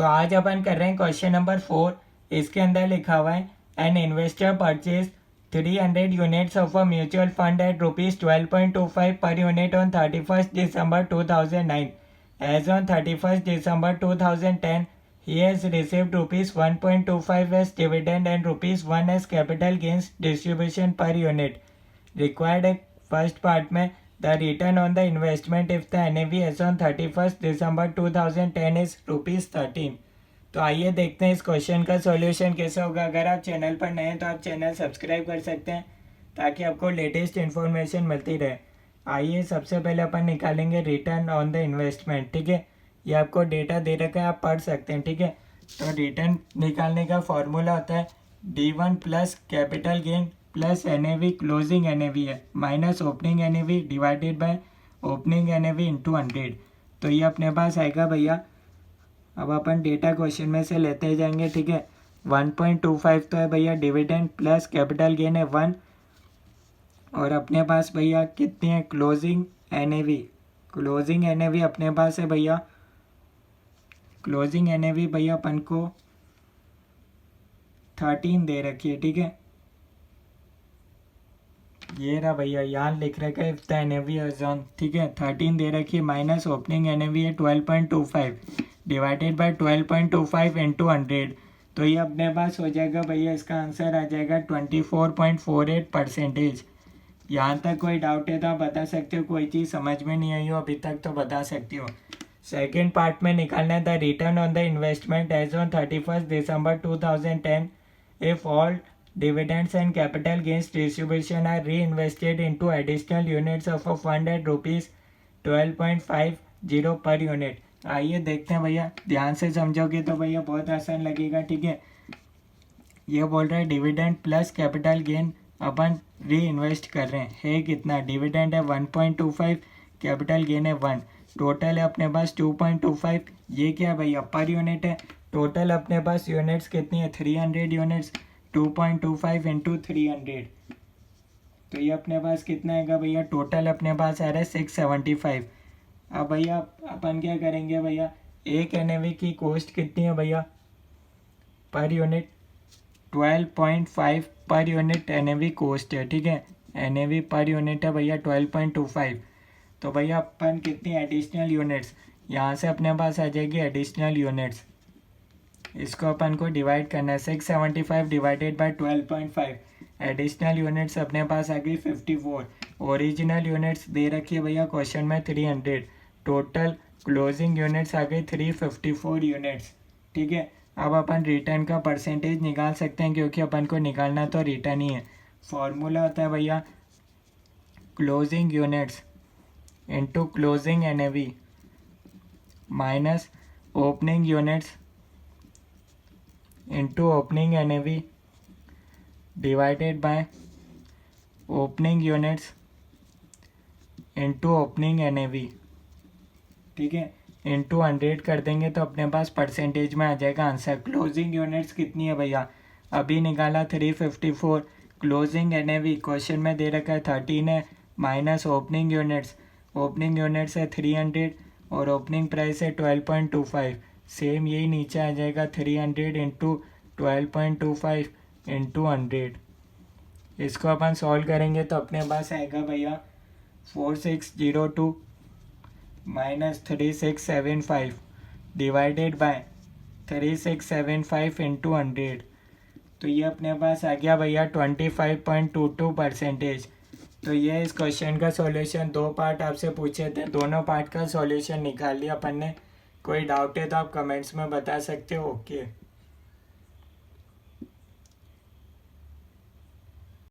तो आज अपन कर रहे हैं क्वेश्चन नंबर 4। इसके अंदर लिखा हुआ है an investor purchase 300 units of a mutual fund eight ₹12.25 per unit on 31st December 2009. As on 31st December 2010, he has received ₹1.25 as dividend and ₹1 as capital gains distribution per unit. Required है first part में the return on the investment if the NAV as on 31st December 2010 इज ₹13। तो आइए देखते हैं इस question का solution कैसे होगा। अगर आप चैनल पर नए हैं तो आप चैनल सब्सक्राइब कर सकते हैं ताकि आपको लेटेस्ट इन्फॉर्मेशन मिलती रहे। आइए सबसे पहले अपन निकालेंगे रिटर्न ऑन द इन्वेस्टमेंट। ठीक है, ये आपको डेटा दे रखा है, आप पढ़ सकते हैं। ठीक है, तो रिटर्न निकालने का फॉर्मूला होता है D1 plus capital gain plus NAV closing NAV है minus opening NAV divided by opening NAV into 100। तो ये अपने पास आएगा भैया। अब अपन डेटा क्वेश्चन में से लेते जाएंगे। ठीक है, 1.25 तो है भैया डिविडेंड प्लस कैपिटल गेन है 1 और अपने पास भैया कितनी है क्लोजिंग NAV। क्लोजिंग NAV अपने पास है भैया, क्लोजिंग NAV भैया अपन को 13 दे रखी है। ठीक है, ये रहा भैया, यहाँ लिख रखा है if the NAV is on. ठीक है, 13 दे रखी है माइनस ओपनिंग NAV है 12.25 डिवाइडेड बाय 12.25 इंटू 100। तो ये अपने पास हो जाएगा भैया, इसका आंसर आ जाएगा 24.48%। यहाँ तक कोई डाउट है तो आप बता सकते हो, कोई चीज़ समझ में नहीं आई हो अभी तक तो बता सकते हो। सेकेंड पार्ट में निकालना है the return on the investment as on 31st December 2010 if all dividends and capital gains distribution are reinvested into additional units of a fund at ₹12.50 per unit. आइए देखते हैं भैया, ध्यान से समझोगे तो भैया बहुत आसान लगेगा। ठीक है, ये बोल रहा है डिविडेंड प्लस कैपिटल गेन अपन री इन्वेस्ट कर रहे हैं कितना, डिविडेंड है 1.25, कैपिटल गेन है 1, टोटल है अपने पास 2.25। ये क्या भैया पर यूनिट है, टोटल अपने पास यूनिट्स कितनी है 300 यूनिट्स, 2.25 इंटू 300। तो ये अपने पास कितना आएगा भैया, टोटल अपने पास आ रहा है 675। अब भैया अपन क्या करेंगे भैया, एक NAV की कॉस्ट कितनी है भैया per unit, 12.5 per unit NAV cost है। ठीक है, NAV पर यूनिट है भैया 12.25। तो भैया अपन कितनी एडिशनल यूनिट्स, यहाँ से अपने पास आ जाएगी एडिशनल यूनिट्स, इसको अपन को डिवाइड करना है 675 डिवाइडेड बाय 12.5। एडिशनल यूनिट्स अपने पास आ गई 54, ओरिजिनल यूनिट्स दे रखी है भैया क्वेश्चन में 300, टोटल क्लोजिंग यूनिट्स आ गई 354 यूनिट्स। ठीक है, अब अपन रिटर्न का परसेंटेज निकाल सकते हैं क्योंकि अपन को निकालना तो रिटर्न ही है। फॉर्मूला होता है भैया closing units into closing NAV minus opening units into opening NAV divided by opening units into opening NAV। ठीक है, इंटू 100 कर देंगे तो अपने पास परसेंटेज में आ जाएगा आंसर। क्लोजिंग यूनिट्स कितनी है भैया, अभी निकाला 354, क्लोजिंग NAV क्वेश्चन में दे रखा है 13 है माइनस ओपनिंग यूनिट्स है 300 और ओपनिंग प्राइस है 12.25, सेम यही नीचे आ जाएगा 300 इंटू 12.25 इंटू 100। इसको अपन सॉल्व करेंगे तो अपने पास आएगा भैया 4602 माइनस 3675 डिवाइडेड बाय 3675 इंटू 100। तो ये अपने पास आ गया भैया 25.22%। तो ये इस क्वेश्चन का सॉल्यूशन, दो पार्ट आपसे पूछे थे, दोनों पार्ट का सॉल्यूशन निकाल लिया अपन ने। कोई डाउट है तो आप कमेंट्स में बता सकते हो। ओके।